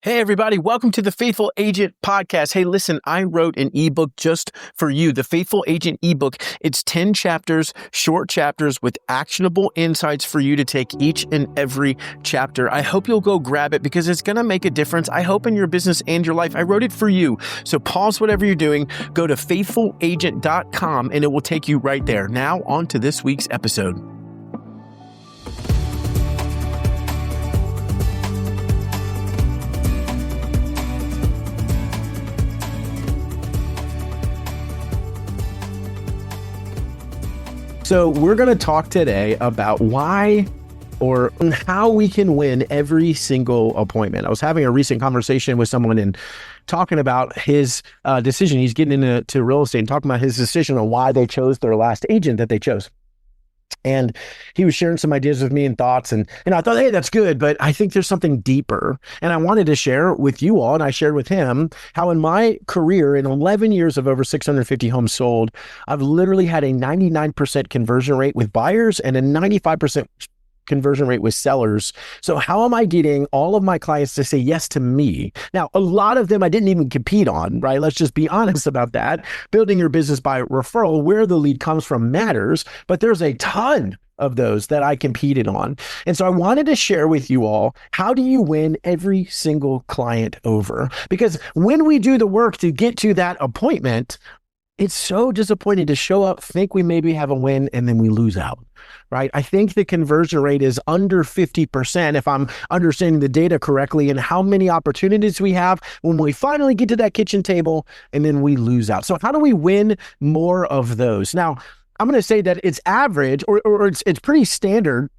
Hey, everybody. Welcome to the Faithful Agent Podcast. Hey, listen, I wrote an ebook just for you, the Faithful Agent ebook. It's 10 chapters, short chapters with actionable insights for you to take each and every chapter. I hope you'll go grab it because it's going to make a difference. I hope in your business and your life. I wrote it for you. So pause whatever you're doing, go to faithfulagent.com and it will take you right there. Now on to this week's episode. So we're going to talk today about why or how we can win every single appointment. I was having a recent conversation with someone and talking about his decision. He's getting into real estate and talking about his decision on why they chose their last agent that they chose. And he was sharing some ideas with me and thoughts. And I thought, hey, that's good. But I think there's something deeper. And I wanted to share with you all, and I shared with him, how in my career, in 11 years of over 650 homes sold, I've literally had a 99% conversion rate with buyers and a 95% conversion rate with sellers. So how am I getting all of my clients to say yes to me? Now, a lot of them I didn't even compete on, right? Let's just be honest about that. Building your business by referral, where the lead comes from matters, but there's a ton of those that I competed on. And so I wanted to share with you all, how do you win every single client over? Because when we do the work to get to that appointment, it's so disappointing to show up, think we maybe have a win, and then we lose out, right? I think the conversion rate is under 50% if I'm understanding the data correctly, and how many opportunities we have when we finally get to that kitchen table and then we lose out. So how do we win more of those? Now, I'm going to say that it's average or it's pretty standard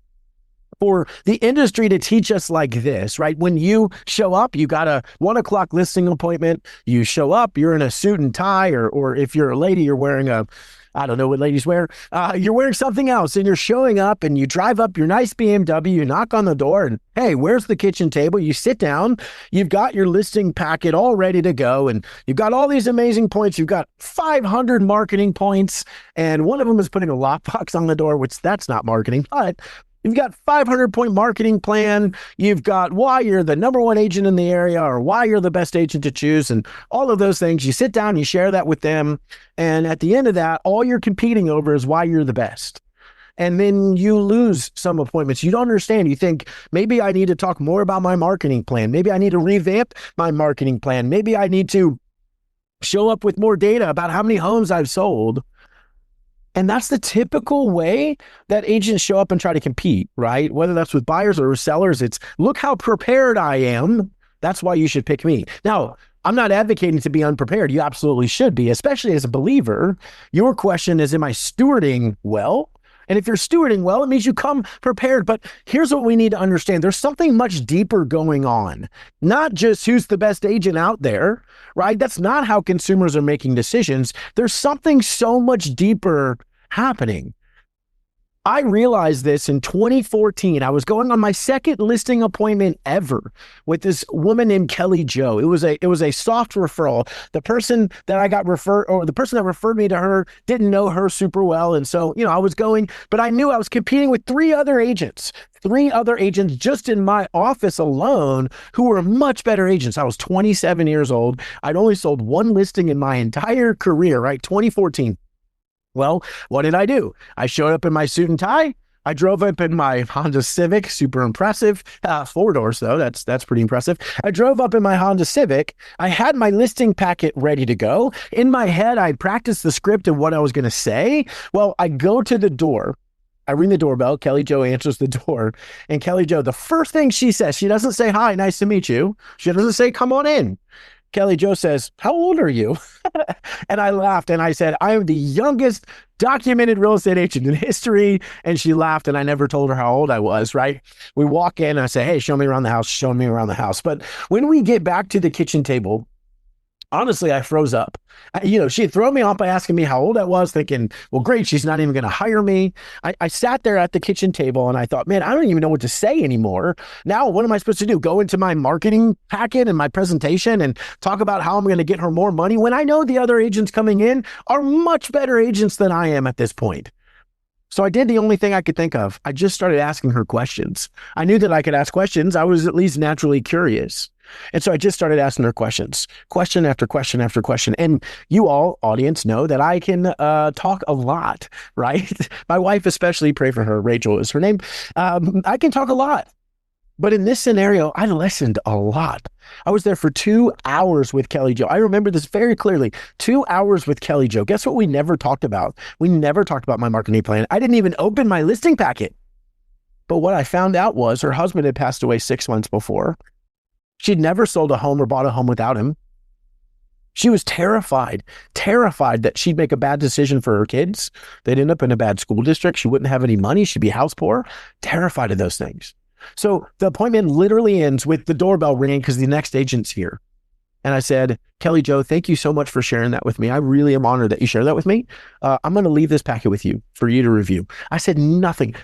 for the industry to teach us like this, right? When you show up, you got a 1:00 listing appointment, you show up, you're in a suit and tie, or if you're a lady, you're wearing I don't know what ladies wear. You're wearing something else and you're showing up and you drive up your nice BMW, you knock on the door and, hey, where's the kitchen table? You sit down, you've got your listing packet all ready to go. And you've got all these amazing points. You've got 500 marketing points. And one of them is putting a lockbox on the door, which that's not marketing, but you've got 500-point marketing plan. You've got why you're the number one agent in the area or why you're the best agent to choose and all of those things. You sit down, you share that with them. And at the end of that, all you're competing over is why you're the best. And then you lose some appointments. You don't understand. You think, maybe I need to talk more about my marketing plan. Maybe I need to revamp my marketing plan. Maybe I need to show up with more data about how many homes I've sold. And that's the typical way that agents show up and try to compete, right? Whether that's with buyers or with sellers, it's look how prepared I am. That's why you should pick me. Now, I'm not advocating to be unprepared. You absolutely should be, especially as a believer. Your question is, am I stewarding well? And if you're stewarding well, it means you come prepared. But here's what we need to understand. There's something much deeper going on. Not just who's the best agent out there, right? That's not how consumers are making decisions. There's something so much deeper happening. I realized this in 2014. I was going on my second listing appointment ever with this woman named Kelly Jo. It was a soft referral. The person that I got referred, or the person that referred me to her, didn't know her super well. And so, I was going, but I knew I was competing with three other agents just in my office alone who were much better agents. I was 27 years old. I'd only sold one listing in my entire career, right? 2014. Well, what did I do? I showed up in my suit and tie. I drove up in my Honda Civic, super impressive. 4 doors though, that's pretty impressive. I drove up in my Honda Civic. I had my listing packet ready to go. In my head, I practiced the script of what I was going to say. Well, I go to the door. I ring the doorbell. Kelly Jo answers the door. And Kelly Jo, the first thing she says, she doesn't say, hi, nice to meet you. She doesn't say, come on in. Kelly Jo says, how old are you? And I laughed and I said, I am the youngest documented real estate agent in history. And she laughed and I never told her how old I was, right? We walk in and I say, hey, show me around the house. But when we get back to the kitchen table, honestly, I froze up. She had thrown me off by asking me how old I was, thinking, well, great, she's not even going to hire me. I sat there at the kitchen table and I thought, man, I don't even know what to say anymore. Now, what am I supposed to do? Go into my marketing packet and my presentation and talk about how I'm going to get her more money when I know the other agents coming in are much better agents than I am at this point. So I did the only thing I could think of. I just started asking her questions. I knew that I could ask questions. I was at least naturally curious. And so I just started asking her questions, question after question after question. And you all, audience, know that I can talk a lot, right? My wife especially, pray for her, Rachel is her name. I can talk a lot. But in this scenario, I listened a lot. I was there for 2 hours with Kelly Jo. I remember this very clearly. 2 hours with Kelly Jo. Guess what we never talked about? We never talked about my marketing plan. I didn't even open my listing packet. But what I found out was her husband had passed away 6 months before. She'd never sold a home or bought a home without him. She was terrified that she'd make a bad decision for her kids. They'd end up in a bad school district. She wouldn't have any money. She'd be house poor. Terrified of those things. So the appointment literally ends with the doorbell ringing because the next agent's here. And I said, Kelly Jo, thank you so much for sharing that with me. I really am honored that you share that with me. I'm going to leave this packet with you for you to review. I said nothing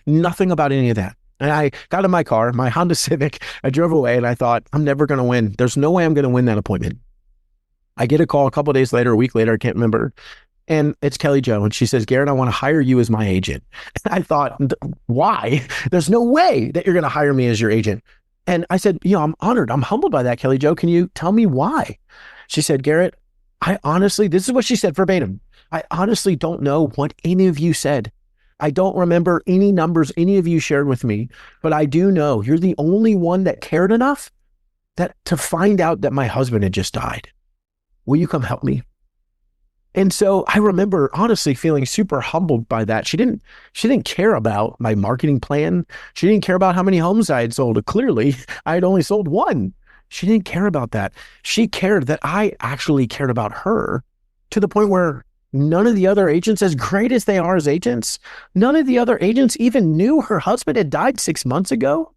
about any of that. And I got in my car, my Honda Civic. I drove away and I thought, I'm never going to win. There's no way I'm going to win that appointment. I get a call a couple of days later, a week later, I can't remember. And it's Kelly Jo. And she says, Garrett, I want to hire you as my agent. And I thought, why? There's no way that you're going to hire me as your agent. And I said, I'm honored. I'm humbled by that, Kelly Jo. Can you tell me why? She said, Garrett, this is what she said verbatim. I honestly don't know what any of you said. I don't remember any numbers any of you shared with me, but I do know you're the only one that cared enough to find out that my husband had just died. Will you come help me? And so I remember honestly feeling super humbled by that. She didn't care about my marketing plan. She didn't care about how many homes I had sold. Clearly, I had only sold one. She didn't care about that. She cared that I actually cared about her to the point where none of the other agents, as great as they are as agents, none of the other agents even knew her husband had died 6 months ago.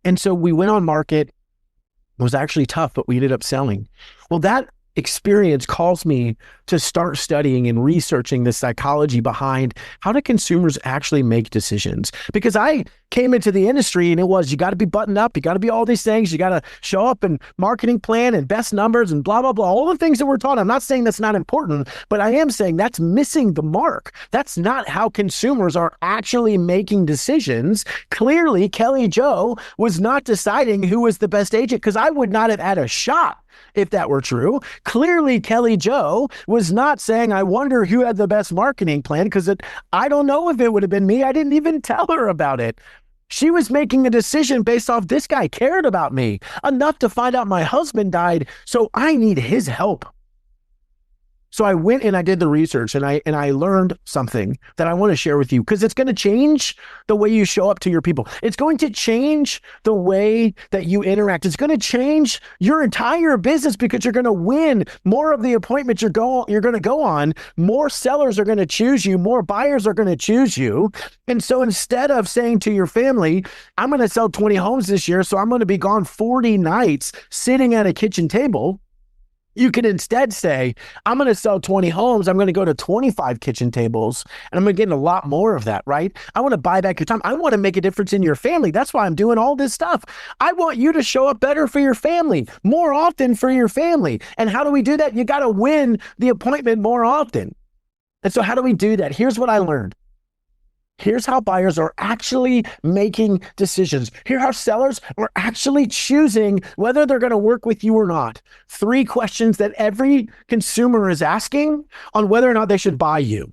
And so we went on market. It was actually tough, but we ended up selling. Well, that experience caused me to start studying and researching the psychology behind how do consumers actually make decisions. Because I came into the industry and it was, you got to be buttoned up. You got to be all these things. You got to show up and marketing plan and best numbers and blah, blah, blah. All the things that we're taught. I'm not saying that's not important, but I am saying that's missing the mark. That's not how consumers are actually making decisions. Clearly, Kelly Jo was not deciding who was the best agent because I would not have had a shot if that were true. Clearly, Kelly Jo was not saying, I wonder who had the best marketing plan, because I don't know if it would have been me. I didn't even tell her about it. She was making a decision based off this guy cared about me enough to find out my husband died, so I need his help. So I went and I did the research and I learned something that I want to share with you because it's going to change the way you show up to your people. It's going to change the way that you interact. It's going to change your entire business because you're going to win more of the appointments you're going to go on. More sellers are going to choose you. More buyers are going to choose you. And so instead of saying to your family, I'm going to sell 20 homes this year, so I'm going to be gone 40 nights sitting at a kitchen table, you can instead say, I'm going to sell 20 homes. I'm going to go to 25 kitchen tables and I'm going to get a lot more of that, right? I want to buy back your time. I want to make a difference in your family. That's why I'm doing all this stuff. I want you to show up better for your family, more often for your family. And how do we do that? You got to win the appointment more often. And so how do we do that? Here's what I learned. Here's how buyers are actually making decisions. Here's how sellers are actually choosing whether they're going to work with you or not. 3 questions that every consumer is asking on whether or not they should buy you.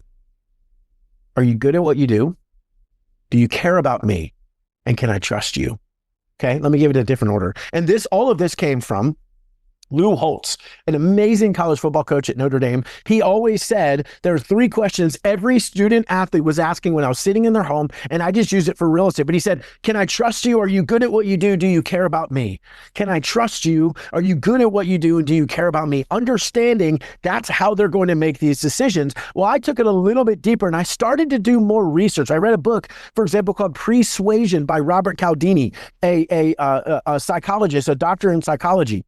Are you good at what you do? Do you care about me? And can I trust you? Okay, let me give it a different order. And all of this came from Lou Holtz, an amazing college football coach at Notre Dame. He always said there are 3 questions every student athlete was asking when I was sitting in their home, and I just use it for real estate. But he said, can I trust you? Are you good at what you do? Do you care about me? Can I trust you? Are you good at what you do? And do you care about me? Understanding that's how they're going to make these decisions. Well, I took it a little bit deeper and I started to do more research. I read a book, for example, called Persuasion by Robert Cialdini, a psychologist, a doctor in psychology.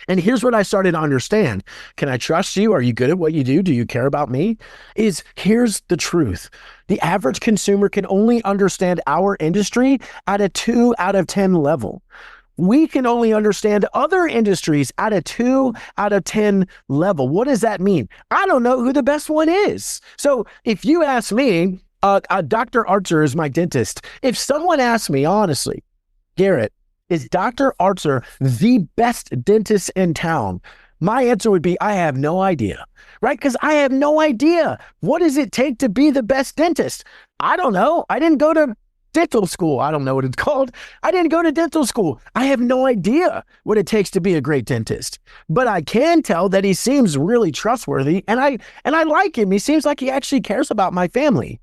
And here's what I started to understand. Can I trust you? Are you good at what you do? Do you care about me? Here's the truth. The average consumer can only understand our industry at a 2 out of 10 level. We can only understand other industries at a 2 out of 10 level. What does that mean? I don't know who the best one is. So if you ask me, Dr. Archer is my dentist. If someone asked me, honestly, Garrett, Is Dr. Artzer the best dentist in town? My answer would be, I have no idea, right? Because I have no idea. What does it take to be the best dentist? I don't know. I didn't go to dental school. I don't know what it's called. I didn't go to dental school. I have no idea what it takes to be a great dentist. But I can tell that he seems really trustworthy, and I like him. He seems like he actually cares about my family.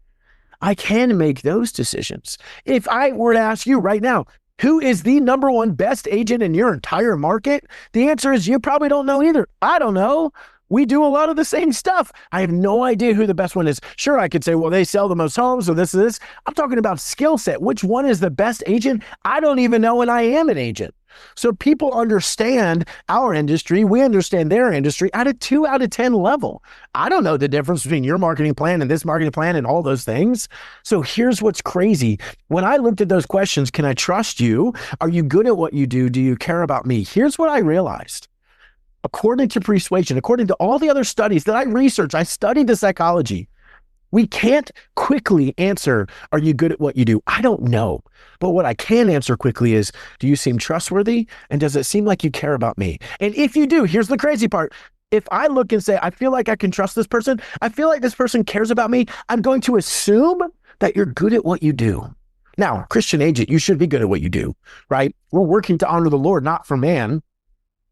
I can make those decisions. If I were to ask you right now, who is the number one best agent in your entire market? The answer is you probably don't know either. I don't know. We do a lot of the same stuff. I have no idea who the best one is. Sure, I could say, well, they sell the most homes, or this is this. I'm talking about skill set. Which one is the best agent? I don't even know, and I am an agent. So people understand our industry. We understand their industry at a 2 out of 10 level. I don't know the difference between your marketing plan and this marketing plan and all those things. So here's what's crazy. When I looked at those questions, can I trust you? Are you good at what you do? Do you care about me? Here's what I realized. According to persuasion, according to all the other studies that I researched, I studied the psychology. We can't quickly answer, are you good at what you do? I don't know. But what I can answer quickly is, do you seem trustworthy? And does it seem like you care about me? And if you do, here's the crazy part. If I look and say, I feel like I can trust this person, I feel like this person cares about me, I'm going to assume that you're good at what you do. Now, Christian agent, you should be good at what you do, right? We're working to honor the Lord, not for man.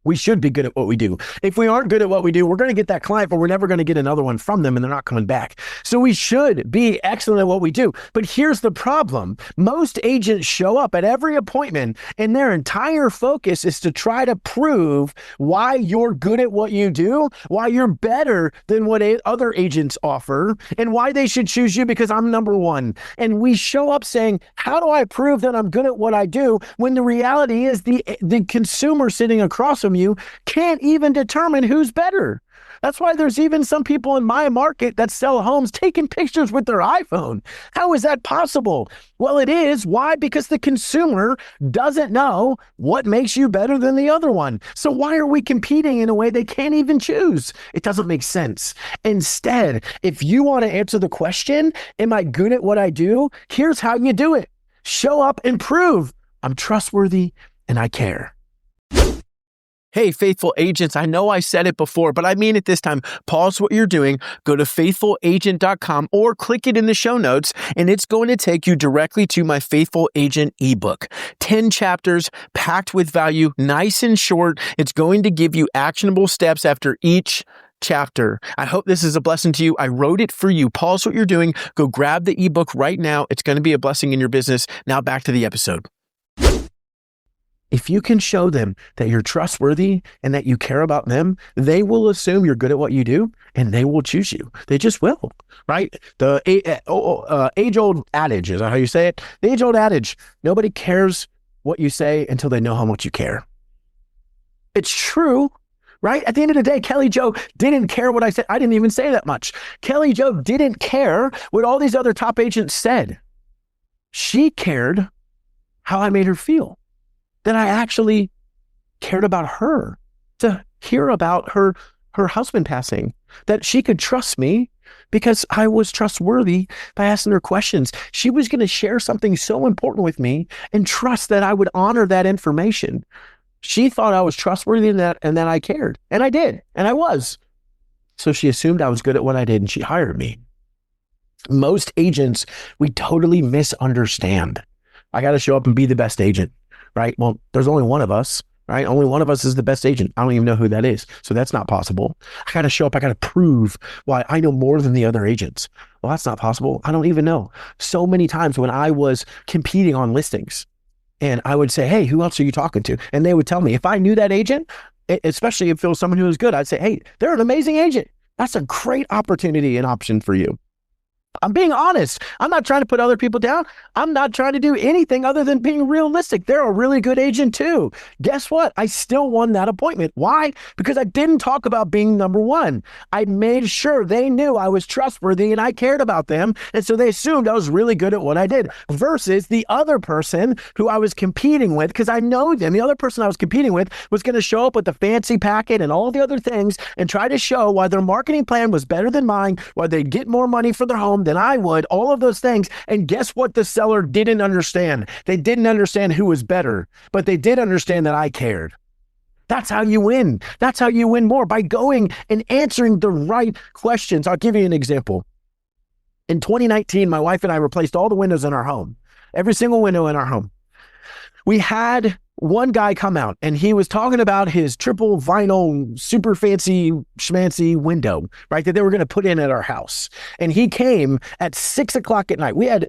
We should be good at what we do. If we aren't good at what we do, we're going to get that client, but we're never going to get another one from them, and they're not coming back. So we should be excellent at what we do. But here's the problem. Most agents show up at every appointment, and their entire focus is to try to prove why you're good at what you do, why you're better than what other agents offer, and why they should choose you because I'm number one. And we show up saying, how do I prove that I'm good at what I do? When the reality is the consumer sitting across from you can't even determine who's better. That's why there's even some people in my market that sell homes taking pictures with their iPhone. How is that possible? Well, it is. Why? Because the consumer doesn't know what makes you better than the other one. So why are we competing in a way they can't even choose? It doesn't make sense. Instead, if you want to answer the question, am I good at what I do? Here's how you do it. Show up and prove I'm trustworthy and I care. Hey, faithful agents, I know I said it before, but I mean it this time. Pause what you're doing, go to faithfulagent.com or click it in the show notes, and it's going to take you directly to my Faithful Agent ebook. 10 chapters packed with value, nice and short. It's going to give you actionable steps after each chapter. I hope this is a blessing to you. I wrote it for you. Pause what you're doing. Go grab the ebook right now. It's going to be a blessing in your business. Now back to the episode. If you can show them that you're trustworthy and that you care about them, they will assume you're good at what you do and they will choose you. They just will, right? The age-old adage, is that how you say it? The age-old adage, nobody cares what you say until they know how much you care. It's true, right? At the end of the day, Kelly Jo didn't care what I said. I didn't even say that much. Kelly Jo didn't care what all these other top agents said. She cared how I made her feel. That I actually cared about her, to hear about her husband passing, that she could trust me because I was trustworthy by asking her questions. She was going to share something so important with me and trust that I would honor that information. She thought I was trustworthy and that I cared, and I did, and I was. So she assumed I was good at what I did and she hired me. Most agents, we totally misunderstand. I got to show up and be the best agent. Right? Well, there's only one of us, right? Only one of us is the best agent. I don't even know who that is. So that's not possible. I got to show up. I got to prove why I know more than the other agents. Well, that's not possible. I don't even know. So many times when I was competing on listings and I would say, hey, who else are you talking to? And they would tell me if I knew that agent, especially if it was someone who was good, I'd say, hey, they're an amazing agent. That's a great opportunity and option for you. I'm being honest. I'm not trying to put other people down. I'm not trying to do anything other than being realistic. They're a really good agent too. Guess what? I still won that appointment. Why? Because I didn't talk about being number one. I made sure they knew I was trustworthy and I cared about them. And so they assumed I was really good at what I did versus the other person who I was competing with, because I know them. The other person I was competing with was going to show up with the fancy packet and all the other things and try to show why their marketing plan was better than mine, why they'd get more money for their home, home than I would, all of those things. And guess what the seller didn't understand? They didn't understand who was better, but they did understand that I cared. That's how you win. That's how you win more, by going and answering the right questions. I'll give you an example. In 2019, my wife and I replaced all the windows in our home, every single window in our home. We had one guy come out and he was talking about his triple vinyl, super fancy schmancy window, right, that they were going to put in at our house. And he came at 6 o'clock at night. We had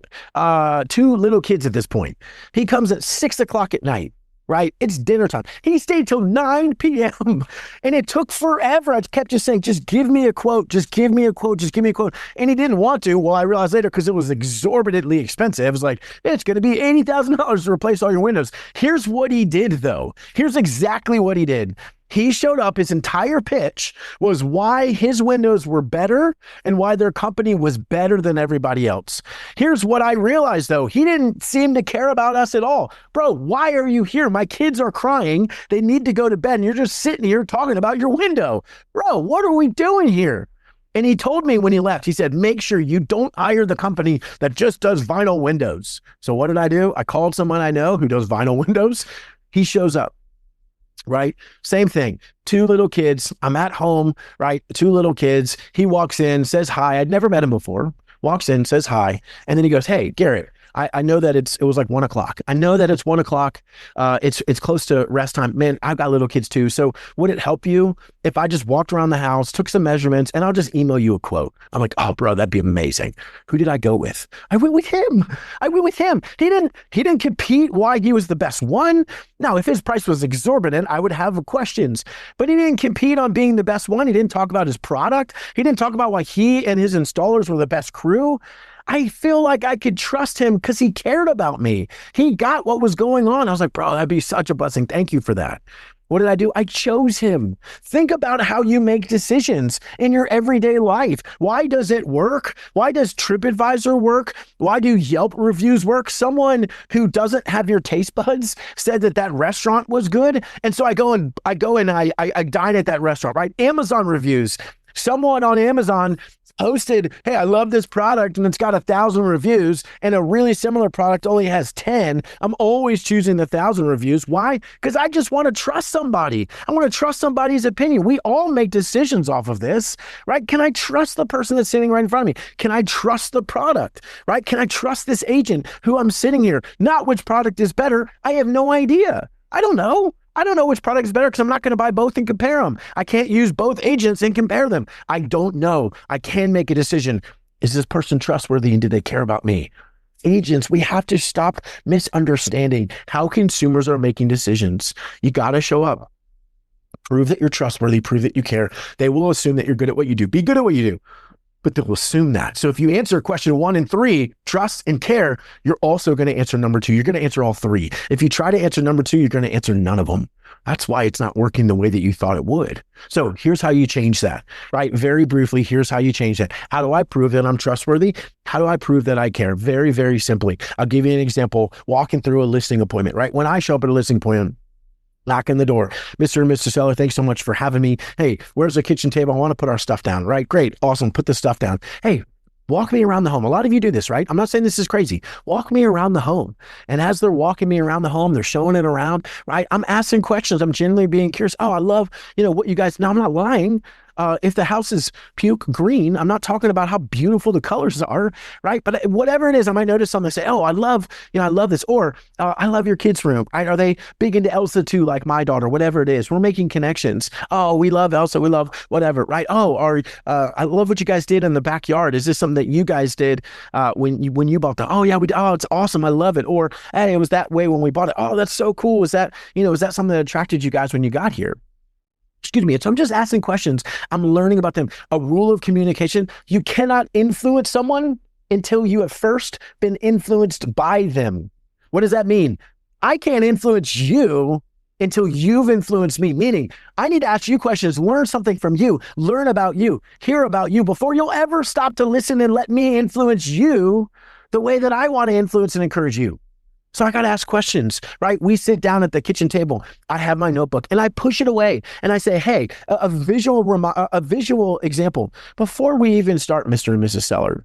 2 little kids at this point. He comes at 6 o'clock at night. Right? It's dinner time. He stayed till 9 p.m. and it took forever. I kept just saying, just give me a quote. Just give me a quote. Just give me a quote. And he didn't want to. Well, I realized later, because it was exorbitantly expensive. It was like, it's going to be $80,000 to replace all your windows. Here's what he did, though. Here's exactly what he did. He showed up, his entire pitch was why his windows were better and why their company was better than everybody else. Here's what I realized, though. He didn't seem to care about us at all. Bro, why are you here? My kids are crying. They need to go to bed, and you're just sitting here talking about your window. Bro, what are we doing here? And he told me when he left, he said, make sure you don't hire the company that just does vinyl windows. So what did I do? I called someone I know who does vinyl windows. He shows up. Right? Same thing. 2 little kids. I'm at home, right? 2 little kids. He walks in, says hi. I'd never met him before. Walks in, says hi. And then he goes, hey, Garrett, I know that it was like 1 o'clock. I know that it's 1 o'clock. It's close to rest time. Man, I've got little kids too. So would it help you if I just walked around the house, took some measurements, and I'll just email you a quote? I'm like, oh, bro, that'd be amazing. Who did I go with? I went with him. He didn't compete why he was the best one. Now, if his price was exorbitant, I would have questions. But he didn't compete on being the best one. He didn't talk about his product. He didn't talk about why he and his installers were the best crew. I feel like I could trust him because he cared about me. He got what was going on. I was like, bro, that'd be such a blessing. Thank you for that. What did I do? I chose him. Think about how you make decisions in your everyday life. Why does it work? Why does TripAdvisor work? Why do Yelp reviews work? Someone who doesn't have your taste buds said that restaurant was good. And so I go and I dine at that restaurant, right? Amazon reviews. Someone on Amazon posted, hey, I love this product and it's got 1,000 reviews, and a really similar product only has 10. I'm always choosing the 1,000 reviews. Why? Because I just want to trust somebody. I want to trust somebody's opinion. We all make decisions off of this, right? Can I trust the person that's sitting right in front of me? Can I trust the product, right? Can I trust this agent who I'm sitting here? Not which product is better. I have no idea. I don't know. I don't know which product is better because I'm not going to buy both and compare them. I can't use both agents and compare them. I don't know. I can make a decision. Is this person trustworthy and do they care about me? Agents, we have to stop misunderstanding how consumers are making decisions. You got to show up. Prove that you're trustworthy. Prove that you care. They will assume that you're good at what you do. Be good at what you do. But they'll assume that. So if you answer question 1 and 3, trust and care, you're also going to answer number 2. You're going to answer all 3. If you try to answer number 2, you're going to answer none of them. That's why it's not working the way that you thought it would. So here's how you change that, right? Very briefly, here's how you change that. How do I prove that I'm trustworthy? How do I prove that I care? Very, very simply. I'll give you an example. Walking through a listing appointment, right? When I show up at a listing appointment, knock on the door. Mr. and Mr. Seller, thanks so much for having me. Hey, where's the kitchen table? I want to put our stuff down, right? Great. Awesome. Put the stuff down. Hey, walk me around the home. A lot of you do this, right? I'm not saying this is crazy. Walk me around the home. And as they're walking me around the home, they're showing it around, right? I'm asking questions. I'm genuinely being curious. Oh, I love, what you guys, now I'm not lying. If the house is puke green, I'm not talking about how beautiful the colors are, right? But whatever it is, I might notice something and say, oh, I love this, or I love your kids' room. Right? Are they big into Elsa too, like my daughter? Whatever it is, we're making connections. Oh, we love Elsa. We love whatever, right? Oh, I love what you guys did in the backyard. Is this something that you guys did when you bought the? Oh yeah, we did. Oh, it's awesome. I love it. Or hey, it was that way when we bought it. Oh, that's so cool. Was that something that attracted you guys when you got here? Excuse me. So I'm just asking questions. I'm learning about them. A rule of communication: you cannot influence someone until you have first been influenced by them. What does that mean? I can't influence you until you've influenced me, meaning I need to ask you questions, learn something from you, learn about you, hear about you before you'll ever stop to listen and let me influence you the way that I want to influence and encourage you. So I got to ask questions, right? We sit down at the kitchen table. I have my notebook and I push it away and I say, hey, a visual example. Before we even start, Mr. and Mrs. Seller,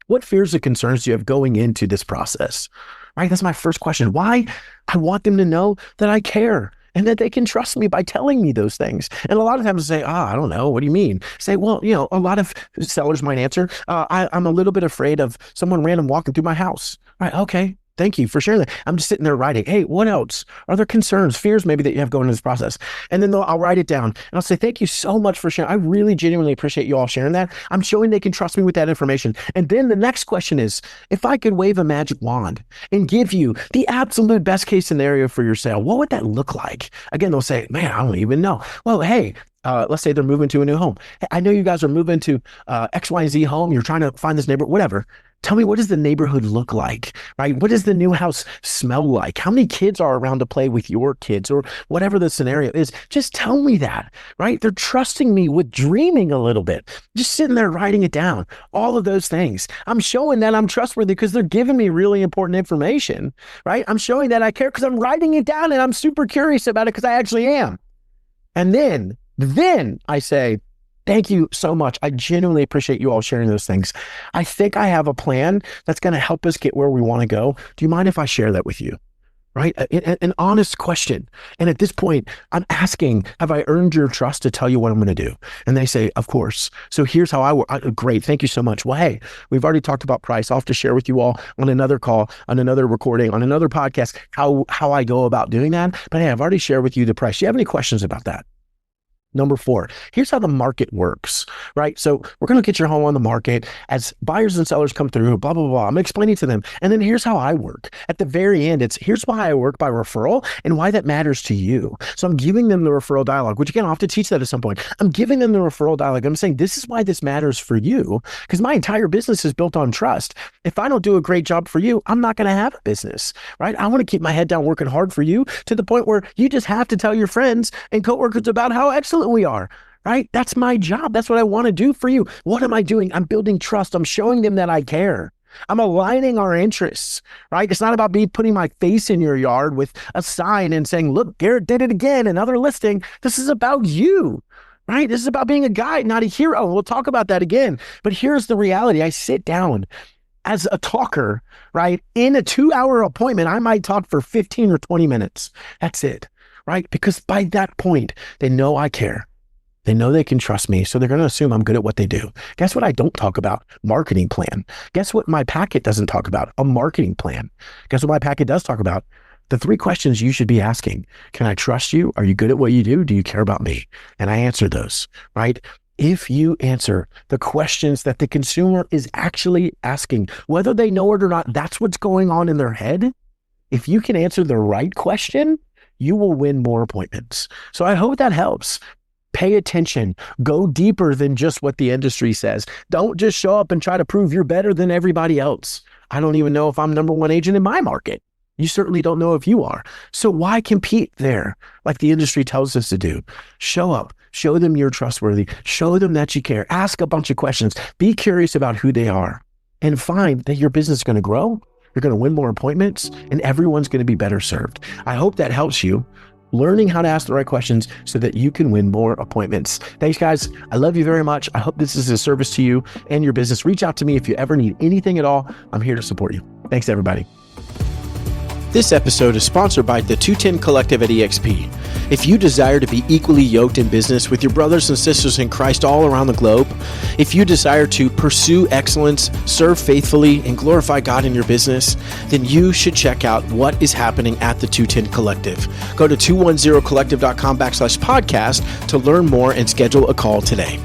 What fears or concerns do you have going into this process? Right? That's my first question. Why? I want them to know that I care and that they can trust me by telling me those things. And a lot of times they say, I don't know. What do you mean? Say, well, a lot of sellers might answer, I'm a little bit afraid of someone random walking through my house. Right? Okay. Thank you for sharing that. I'm just sitting there writing, hey, what else? Are there concerns, fears maybe that you have going into this process? And then I'll write it down and I'll say, thank you so much for sharing. I really genuinely appreciate you all sharing that. I'm showing they can trust me with that information. And then the next question is, if I could wave a magic wand and give you the absolute best case scenario for your sale, what would that look like? Again, they'll say, man, I don't even know. Well, hey, let's say they're moving to a new home. Hey, I know you guys are moving to X, Y, and Z home. You're trying to find this neighborhood, whatever. Tell me, what does the neighborhood look like, right? What does the new house smell like? How many kids are around to play with your kids or whatever the scenario is? Just tell me that, right? They're trusting me with dreaming a little bit, just sitting there writing it down, all of those things. I'm showing that I'm trustworthy because they're giving me really important information, right? I'm showing that I care because I'm writing it down and I'm super curious about it because I actually am. And then I say, thank you so much. I genuinely appreciate you all sharing those things. I think I have a plan that's going to help us get where we want to go. Do you mind if I share that with you? Right? An honest question. And at this point, I'm asking, have I earned your trust to tell you what I'm going to do? And they say, of course. So here's how I work. Great. Thank you so much. Well, hey, we've already talked about price. I'll have to share with you all on another call, on another recording, on another podcast, how I go about doing that. But hey, I've already shared with you the price. Do you have any questions about that? Number 4, here's how the market works, right? So we're going to get your home on the market as buyers and sellers come through, blah, blah, blah. I'm explaining to them. And then here's how I work. At the very end, here's why I work by referral and why that matters to you. So I'm giving them the referral dialogue, which again, I'll have to teach that at some point. I'm giving them the referral dialogue. I'm saying, this is why this matters for you, because my entire business is built on trust. If I don't do a great job for you, I'm not going to have a business, right? I want to keep my head down working hard for you to the point where you just have to tell your friends and coworkers about how excellent we are, right? That's my job. That's what I want to do for you. What am I doing? I'm building trust. I'm showing them that I care. I'm aligning our interests, right? It's not about me putting my face in your yard with a sign and saying, look, Garrett did it again, another listing. This is about you, right? This is about being a guide, not a hero. We'll talk about that again. But here's the reality. I sit down as a talker, right? In a 2-hour appointment, I might talk for 15 or 20 minutes. That's it. Right? Because by that point, they know I care. They know they can trust me. So they're going to assume I'm good at what they do. Guess what I don't talk about? Marketing plan. Guess what my packet doesn't talk about? A marketing plan. Guess what my packet does talk about? The 3 questions you should be asking. Can I trust you? Are you good at what you do? Do you care about me? And I answer those, right? If you answer the questions that the consumer is actually asking, whether they know it or not, that's what's going on in their head. If you can answer the right question, you will win more appointments. So I hope that helps. Pay attention. Go deeper than just what the industry says. Don't just show up and try to prove you're better than everybody else. I don't even know if I'm number 1 agent in my market. You certainly don't know if you are. So why compete there like the industry tells us to do? Show up. Show them you're trustworthy. Show them that you care. Ask a bunch of questions. Be curious about who they are and find that your business is going to grow. You're going to win more appointments and everyone's going to be better served. I hope that helps you learning how to ask the right questions so that you can win more appointments. Thanks, guys. I love you very much. I hope this is a service to you and your business. Reach out to me if you ever need anything at all. I'm here to support you. Thanks, everybody. This episode is sponsored by the 210 Collective at EXP. If you desire to be equally yoked in business with your brothers and sisters in Christ all around the globe, if you desire to pursue excellence, serve faithfully, and glorify God in your business, then you should check out what is happening at the 210 Collective. Go to 210collective.com/podcast to learn more and schedule a call today.